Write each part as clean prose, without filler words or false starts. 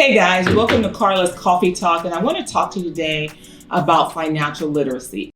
Hey guys, welcome to Carla's Coffee Talk, and I want to talk to you today about financial literacy.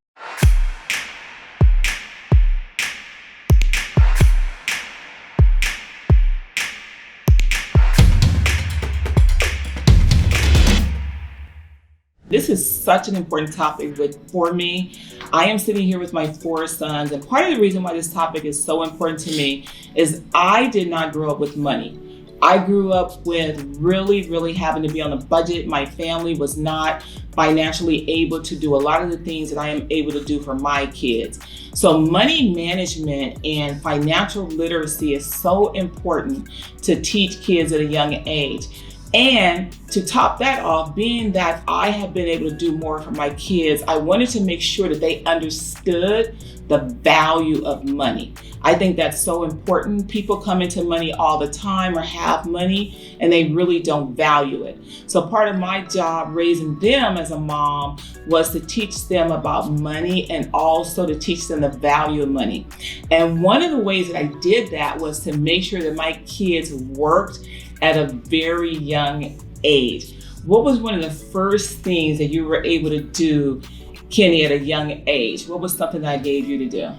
This is such an important topic for me. I am sitting here with my 4 sons, and part of the reason why this topic is so important to me is I did not grow up with money. I grew up with really having to be on a budget. My family was not financially able to do a lot of the things that I am able to do for my kids. So money management and financial literacy is so important to teach kids at a young age. And to top that off, being that I have been able to do more for my kids, I wanted to make sure that they understood the value of money. I think that's so important. People come into money all the time or have money and they really don't value it. So part of my job raising them as a mom was to teach them about money and also to teach them the value of money. And one of the ways that I did that was to make sure that my kids worked at a very young age. What was one of the first things that you were able to do, Kenny, at a young age? What was something that I gave you to do?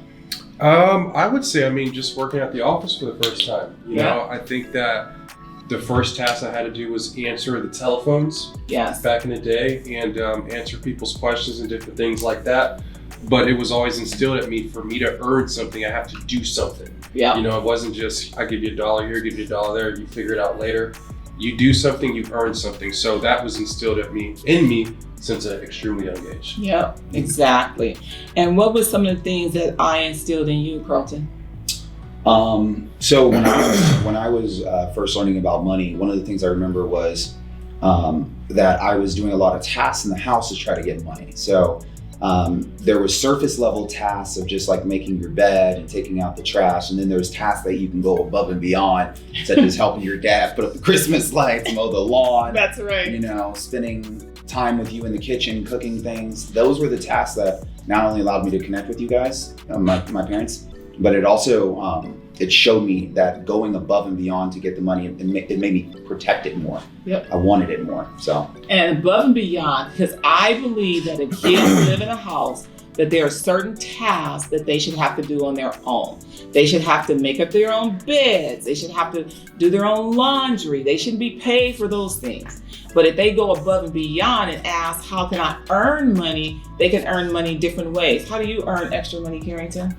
I would say, just working at the office for the first time. You know, I think that the first task I had to do was answer the telephones back in the day and answer people's questions and different things like that. But it was always instilled at me, for me to earn something, I have to do something. Yeah. You know, it wasn't just, I give you $1 here, give you $1 there, you figure it out later. You do something, you earn something. So that was instilled in me since an extremely young age. Yep, exactly. And what was some of the things that I instilled in you, Carlton? So when I was first learning about money, one of the things I remember was that I was doing a lot of tasks in the house to try to get money. So there was surface level tasks of just like making your bed and taking out the trash. And then there's tasks that you can go above and beyond, such as helping your dad put up the Christmas lights, mow the lawn. That's right. You know, spending time with you in the kitchen, cooking things. Those were the tasks that not only allowed me to connect with you guys, my parents, but it also, it showed me that going above and beyond to get the money, it made me protect it more. Yep. I wanted it more, so. And above and beyond, because I believe that if kids live in a house, that there are certain tasks that they should have to do on their own. They should have to make up their own beds. They should have to do their own laundry. They shouldn't be paid for those things. But if they go above and beyond and ask, how can I earn money? They can earn money different ways. How do you earn extra money, Carrington?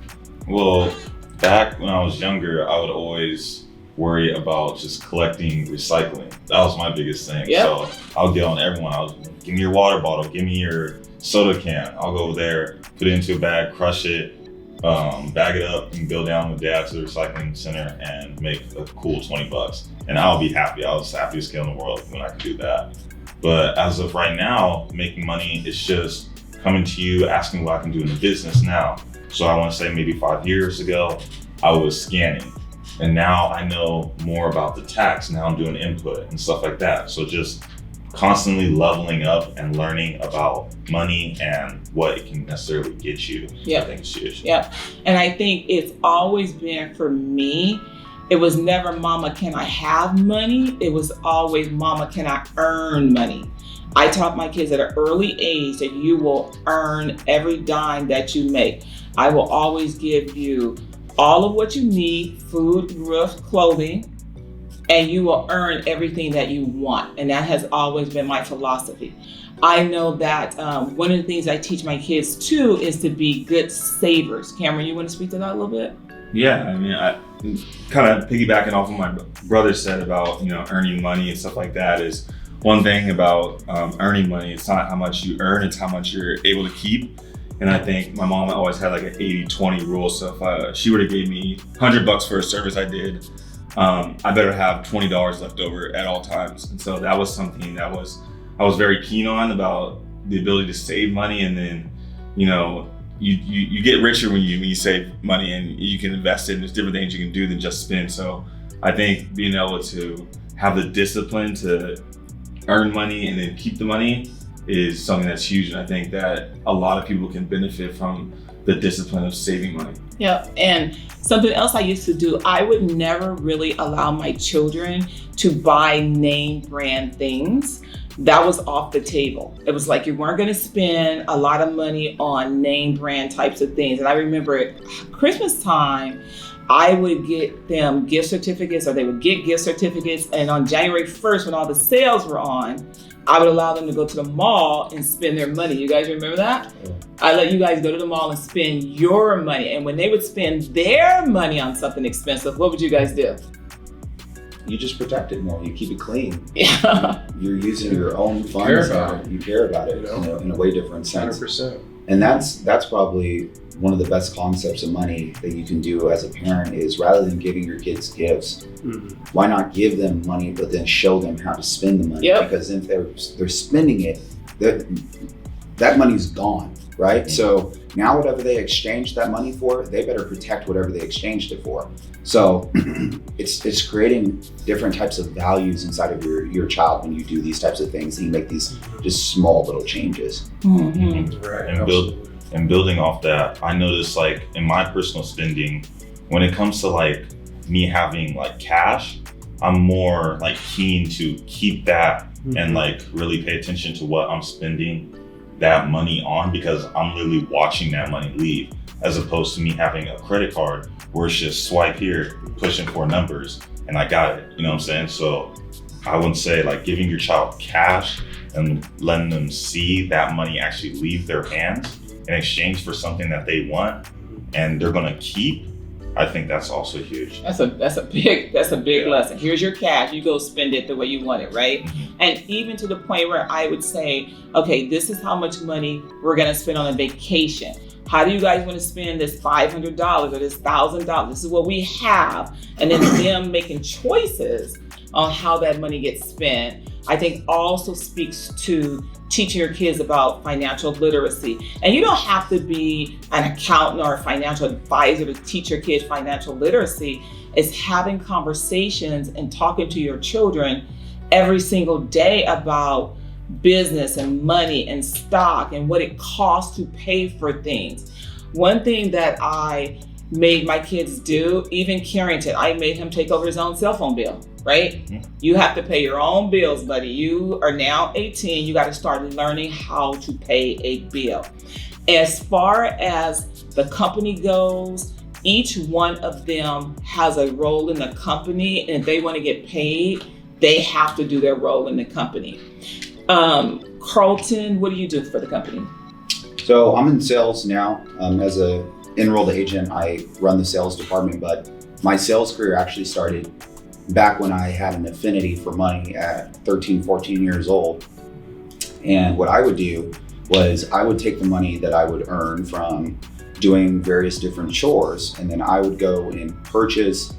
Well, back when I was younger, I would always worry about just collecting recycling. That was my biggest thing. Yep. So I'll get on everyone. Give me your water bottle, give me your soda can. I'll go there, put it into a bag, crush it, bag it up, and go down with dad to the recycling center and make a cool $20. And I'll be happy. I was the happiest kid in the world when I could do that. But as of right now, making money is just coming to you, asking what I can do in the business now. So I want to say maybe 5 years ago, I was scanning. And now I know more about the tax. Now I'm doing input and stuff like that. So just constantly leveling up and learning about money and what it can necessarily get you. Yep. I think it's huge. Yeah. And I think it's always been, for me, it was never, mama, can I have money? It was always, mama, can I earn money? I taught my kids at an early age that you will earn every dime that you make. I will always give you all of what you need, food, roof, clothing, and you will earn everything that you want. And that has always been my philosophy. I know that one of the things I teach my kids too is to be good savers. Cameron, you want to speak to that a little bit? Yeah, I kind of piggybacking off what my brother said about, earning money and stuff like that is one thing about earning money. It's not how much you earn, it's how much you're able to keep. And I think my mom always had like an 80-20 rule. So if she would have gave me $100 for a service I did, I better have $20 left over at all times. And so that was something that I was very keen on, about the ability to save money. And then, you get richer when you save money and you can invest it, and there's different things you can do than just spend. So I think being able to have the discipline to earn money and then keep the money is something that's huge. And I think that a lot of people can benefit from the discipline of saving money. Yeah, and something else I used to do, I would never really allow my children to buy name brand things, that was off the table. It was like you weren't going to spend a lot of money on name brand types of things. And I remember at Christmas time, I would get them gift certificates, or they would get gift certificates. And on January 1st, when all the sales were on, I would allow them to go to the mall and spend their money. You guys remember that? Yeah. I let you guys go to the mall and spend your money. And when they would spend their money on something expensive, what would you guys do? You just protect it more. You keep it clean. Yeah. You're using your own funds. You care about it, in a way different sense. 100%. And that's probably one of the best concepts of money that you can do as a parent is, rather than giving your kids gifts, why not give them money, but then show them how to spend the money? Yep. Because if they're spending it, that money's gone, right? Mm-hmm. So now whatever they exchanged that money for, they better protect whatever they exchanged it for. So it's creating different types of values inside of your child when you do these types of things, and you make these just small little changes. Mm-hmm. Right. And building off that, I noticed like in my personal spending, when it comes to like me having like cash, I'm more like keen to keep that and like really pay attention to what I'm spending that money on, because I'm literally watching that money leave, as opposed to me having a credit card where it's just swipe here, pushing for numbers, and I got it. You know what I'm saying? So I would say like giving your child cash and letting them see that money actually leave their hands in exchange for something that they want and they're gonna keep, I think that's also huge. That's a big lesson. Here's your cash, you go spend it the way you want it, right? Mm-hmm. And even to the point where I would say, okay, this is how much money we're gonna spend on a vacation. How do you guys want to spend this $500 or this $1,000? This is what we have. And then them making choices on how that money gets spent, I think also speaks to teaching your kids about financial literacy. And you don't have to be an accountant or a financial advisor to teach your kids financial literacy. It's having conversations and talking to your children every single day about business and money and stock and what it costs to pay for things. One thing that I made my kids do, even Carrington, I made him take over his own cell phone bill, right? Mm-hmm. You have to pay your own bills, buddy. You are now 18. You got to start learning how to pay a bill. As far as the company goes, each one of them has a role in the company, and if they want to get paid, they have to do their role in the company. Carlton, what do you do for the company? So I'm in sales now. As a enrolled agent, I run the sales department, but my sales career actually started back when I had an affinity for money at 13, 14 years old. And what I would do was I would take the money that I would earn from doing various different chores, and then I would go and purchase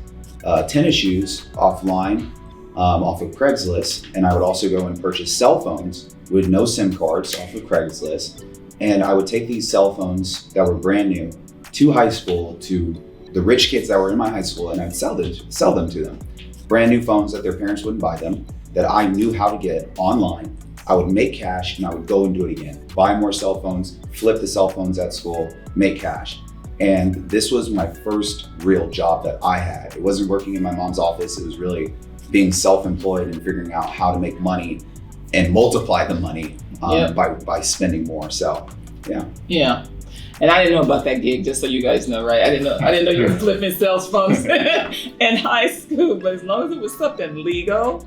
tennis shoes offline, off of Craigslist, and I would also go and purchase cell phones with no SIM cards off of Craigslist. And I would take these cell phones that were brand new to high school, to the rich kids that were in my high school, and I'd sell them to them. Brand new phones that their parents wouldn't buy them, that I knew how to get online. I would make cash and I would go and do it again. Buy more cell phones, flip the cell phones at school, make cash. And this was my first real job that I had. It wasn't working in my mom's office. It was really being self-employed and figuring out how to make money and multiply the money by spending more. So, yeah. Yeah. And I didn't know about that gig, just so you guys know, right? I didn't know you were flipping cell phones in high school. But as long as it was something legal,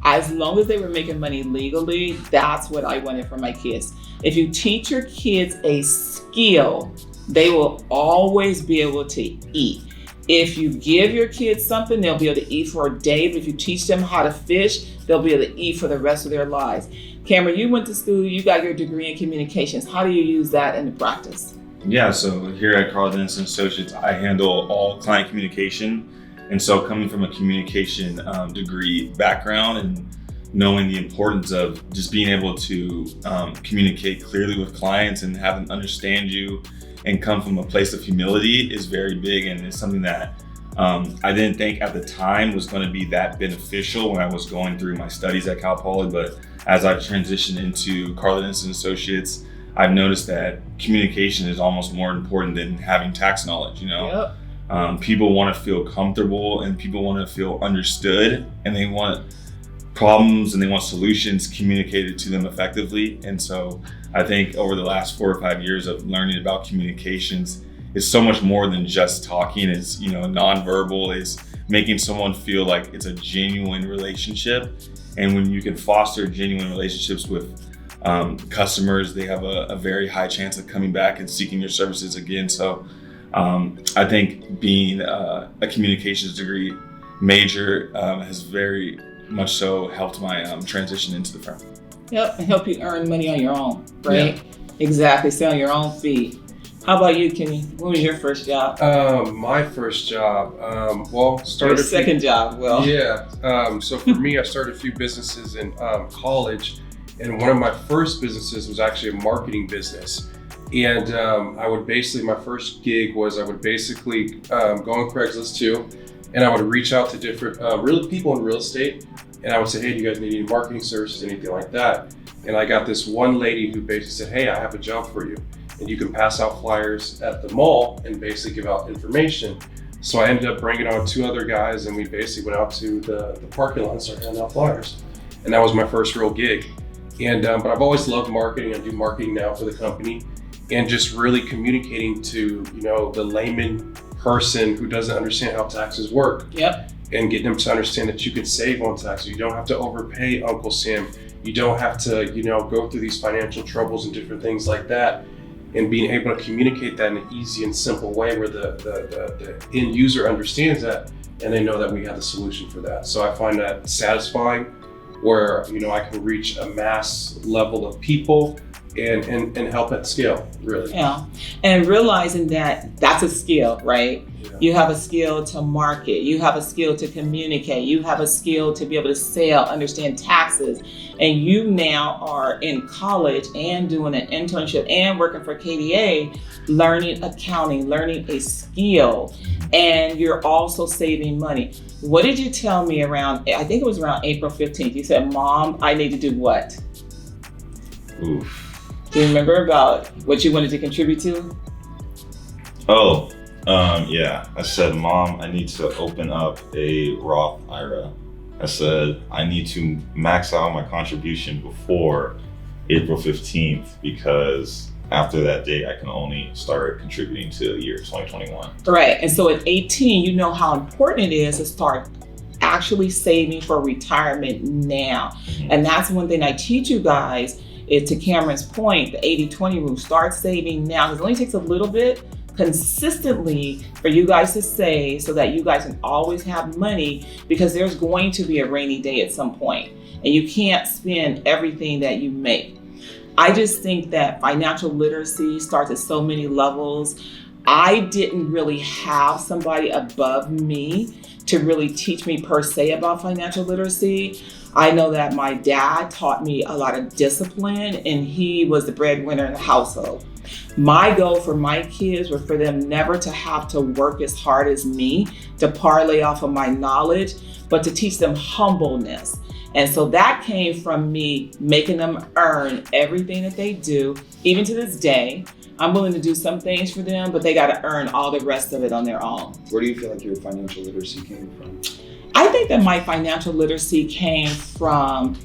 as long as they were making money legally, that's what I wanted for my kids. If you teach your kids a skill, they will always be able to eat. If you give your kids something, they'll be able to eat for a day. But if you teach them how to fish, they'll be able to eat for the rest of their lives. Cameron, you went to school, you got your degree in communications. How do you use that in the practice? Yeah, so here at Consultation Associates, I handle all client communication. And so coming from a communication degree background and knowing the importance of just being able to communicate clearly with clients and have them understand you and come from a place of humility is very big, and it's something that I didn't think at the time was going to be that beneficial when I was going through my studies at Cal Poly. But as I've transitioned into Consultation Associates, I've noticed that communication is almost more important than having tax knowledge, you know? Yep. People want to feel comfortable and people want to feel understood, and they want problems and they want solutions communicated to them effectively. And so I think over the last 4 or 5 years of learning about communications, it's so much more than just talking. It's, nonverbal, is making someone feel like it's a genuine relationship. And when you can foster genuine relationships with customers, they have a very high chance of coming back and seeking your services again. So I think being a communications degree major has very much so helped my transition into the firm. Yep, and help you earn money on your own, right? Yeah. Exactly, stay on your own feet. How about you, Kenny? What was your first job? My first job, started your second job. So for me, I started a few businesses in college, and one of my first businesses was actually a marketing business. And my first gig was I would basically go on Craigslist too, and I would reach out to different real people in real estate, and I would say, hey, do you guys need any marketing services, anything like that? And I got this one lady who basically said, hey, I have a job for you, and you can pass out flyers at the mall and basically give out information. So I ended up bringing on 2 other guys, and we basically went out to the parking lot and started handing out flyers. And that was my first real gig. And but I've always loved marketing. I do marketing now for the company, and just really communicating to the layman person who doesn't understand how taxes work. Yep. And getting them to understand that you can save on taxes. You don't have to overpay Uncle Sam. You don't have to go through these financial troubles and different things like that. And being able to communicate that in an easy and simple way where the end user understands that, and they know that we have the solution for that. So I find that satisfying, where I can reach a mass level of people and help at scale, really. Yeah, and realizing that that's a skill, right? Yeah. You have a skill to market, you have a skill to communicate, you have a skill to be able to sell, understand taxes, and you now are in college and doing an internship and working for KDA, learning accounting, learning a skill, and you're also saving money. What did you tell me around, I think it was around April 15th, you said, Mom, I need to do what? Oof. Do you remember about what you wanted to contribute to? Yeah. I said, Mom, I need to open up a Roth IRA. I said, I need to max out my contribution before April 15th, because after that date, I can only start contributing to the year 2021. Right. And so at 18, you know how important it is to start actually saving for retirement now. Mm-hmm. And that's one thing I teach you guys. To Cameron's point, the 80-20 rule, start saving now, because it only takes a little bit consistently for you guys to save so that you guys can always have money, because there's going to be a rainy day at some point and you can't spend everything that you make. I just think that financial literacy starts at so many levels. I didn't really have somebody above me to really teach me per se about financial literacy. I know that my dad taught me a lot of discipline, and he was the breadwinner in the household. My goal for my kids was for them never to have to work as hard as me to parlay off of my knowledge, but to teach them humbleness. And so that came from me making them earn everything that they do. Even to this day, I'm willing to do some things for them, but they got to earn all the rest of it on their own. Where do you feel like your financial literacy came from? I think that my financial literacy came from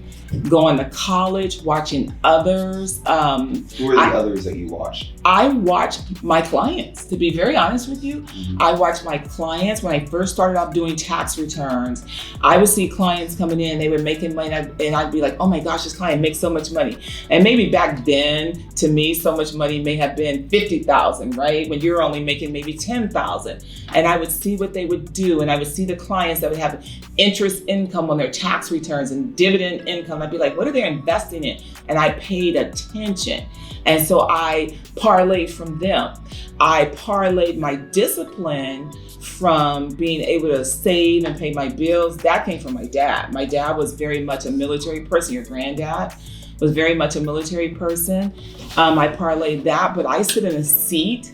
going to college, watching others. Who were the others that you watched? I watched my clients, to be very honest with you. Mm-hmm. I watched my clients when I first started out doing tax returns. I would see clients coming in, they were making money, and I'd be like, oh my gosh, this client makes so much money. And maybe back then, to me, so much money may have been $50,000, right? When you're only making maybe $10,000. And I would see what they would do, and I would see the clients that would have interest income on their tax returns and dividend income. I'd be like, what are they investing in? And I paid attention. And so I parlayed from them. I parlayed my discipline from being able to save and pay my bills. That came from my dad. My dad was very much a military person. Your granddad was very much a military person. I parlayed that, but I sit in a seat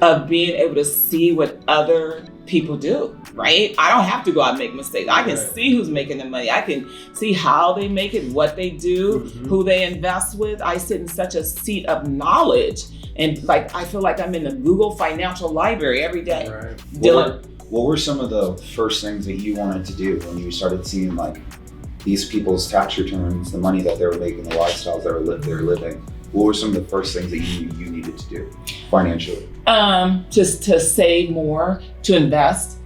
of being able to see what other people do, right? I don't have to go out and make mistakes. I can see who's making the money. I can see how they make it, what they do, who they invest with. I sit in such a seat of knowledge, and like I feel like I'm in the Google financial library every day. Dylan, what were some of the first things that you wanted to do when you started seeing like these people's tax returns, the money that they were making, the lifestyles they were living? What were some of the first things that you needed to do financially? Just to save more, to invest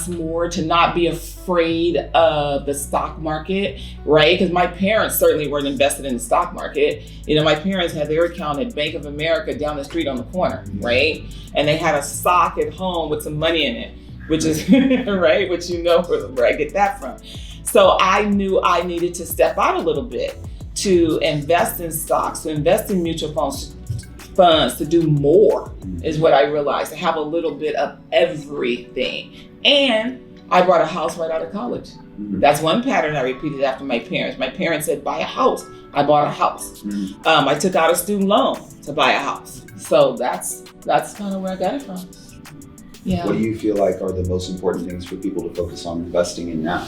more, to not be afraid of the stock market, right? Because my parents certainly weren't invested in the stock market. You know, my parents had their account at Bank of America down the street on the corner, right? And they had a sock at home with some money in it, which is, right? Which you know where I get that from. So I knew I needed to step out a little bit, to invest in stocks, to invest in mutual funds, to do more is what I realized, to have a little bit of everything. And I bought a house right out of college. That's one pattern I repeated after my parents. My parents said, buy a house. I bought a house. I took out a student loan to buy a house. So that's kind of where I got it from. Yeah. What do you feel like are the most important things for people to focus on investing in now?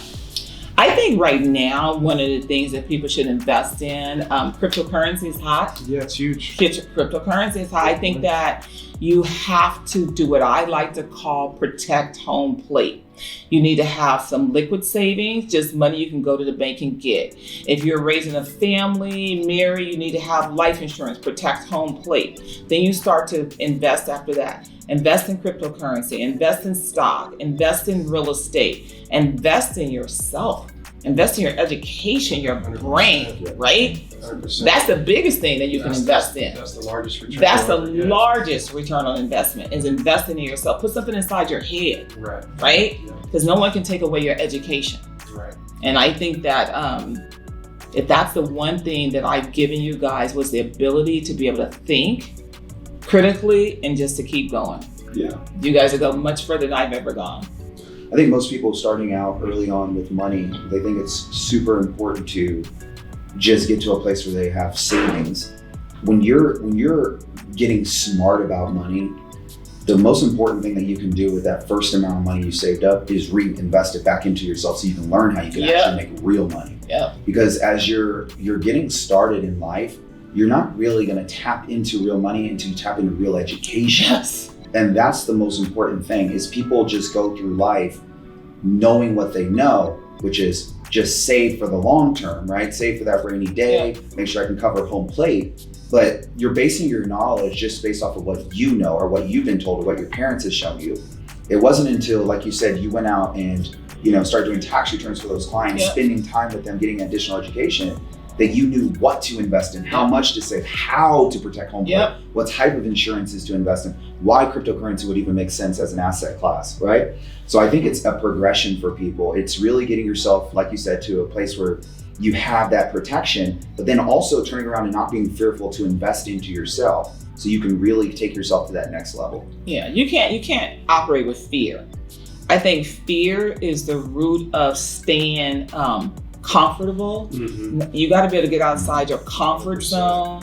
I think right now, one of the things that people should invest in, cryptocurrency is hot. Yeah, it's huge. Cryptocurrency is hot. I think that you have to do what I like to call protect home plate. You need to have some liquid savings, just money you can go to the bank and get. If you're raising a family, married, you need to have life insurance, protect home plate. Then you start to invest after that. Invest in cryptocurrency, invest in stock, invest in real estate, invest in yourself, invest in your education, your brain, right? 100%. That's the biggest thing that you can invest in. That's the largest return. That's the largest return on investment, is investing in yourself. Put something inside your head, right? Because no one can take away your education. Right. And I think that if that's the one thing that I've given you guys, was the ability to be able to think critically and just to keep going. Yeah. You guys have gone much further than I've ever gone. I think most people starting out early on with money, they think it's super important to just get to a place where they have savings. When you're getting smart about money, the most important thing that you can do with that first amount of money you saved up is reinvest it back into yourself, so you can learn how you can actually make real money. Yeah. Because as you're getting started in life, you're not really going to tap into real money until you tap into real education. Yes. And that's the most important thing, is people just go through life knowing what they know, which is just save for the long term, right? Save for that rainy day, make sure I can cover home plate. But you're basing your knowledge just based off of what you know, or what you've been told, or what your parents have shown you. It wasn't until, like you said, you went out and started doing tax returns for those clients, spending time with them, getting additional education, that you knew what to invest in, how much to save, how to protect home plate, what type of insurances to invest in, why cryptocurrency would even make sense as an asset class, right? So I think it's a progression for people. It's really getting yourself, like you said, to a place where you have that protection, but then also turning around and not being fearful to invest into yourself, so you can really take yourself to that next level. Yeah, you can't operate with fear. I think fear is the root of staying comfortable. You got to be able to get outside your comfort zone.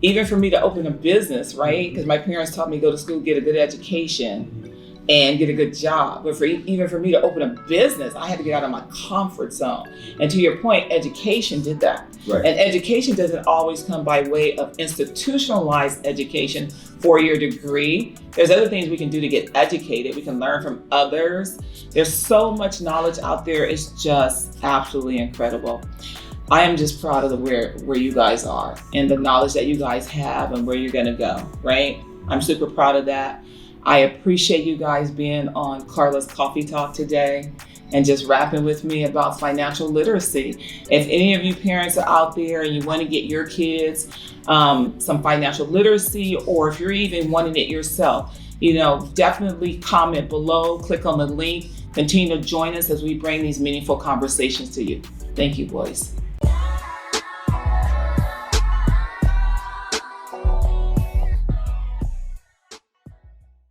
Even for me to open a business, right? Because my parents taught me to go to school, get a good education, and get a good job. But even for me to open a business, I had to get out of my comfort zone. And to your point, education did that. Right. And education doesn't always come by way of institutionalized education, 4-year degree. There's other things we can do to get educated. We can learn from others. There's so much knowledge out there. It's just absolutely incredible. I am just proud of where you guys are and the knowledge that you guys have and where you're gonna go, right? I'm super proud of that. I appreciate you guys being on Carla's Coffee Talk today and just rapping with me about financial literacy. If any of you parents are out there and you want to get your kids some financial literacy, or if you're even wanting it yourself, definitely comment below, click on the link, continue to join us as we bring these meaningful conversations to you. Thank you, boys.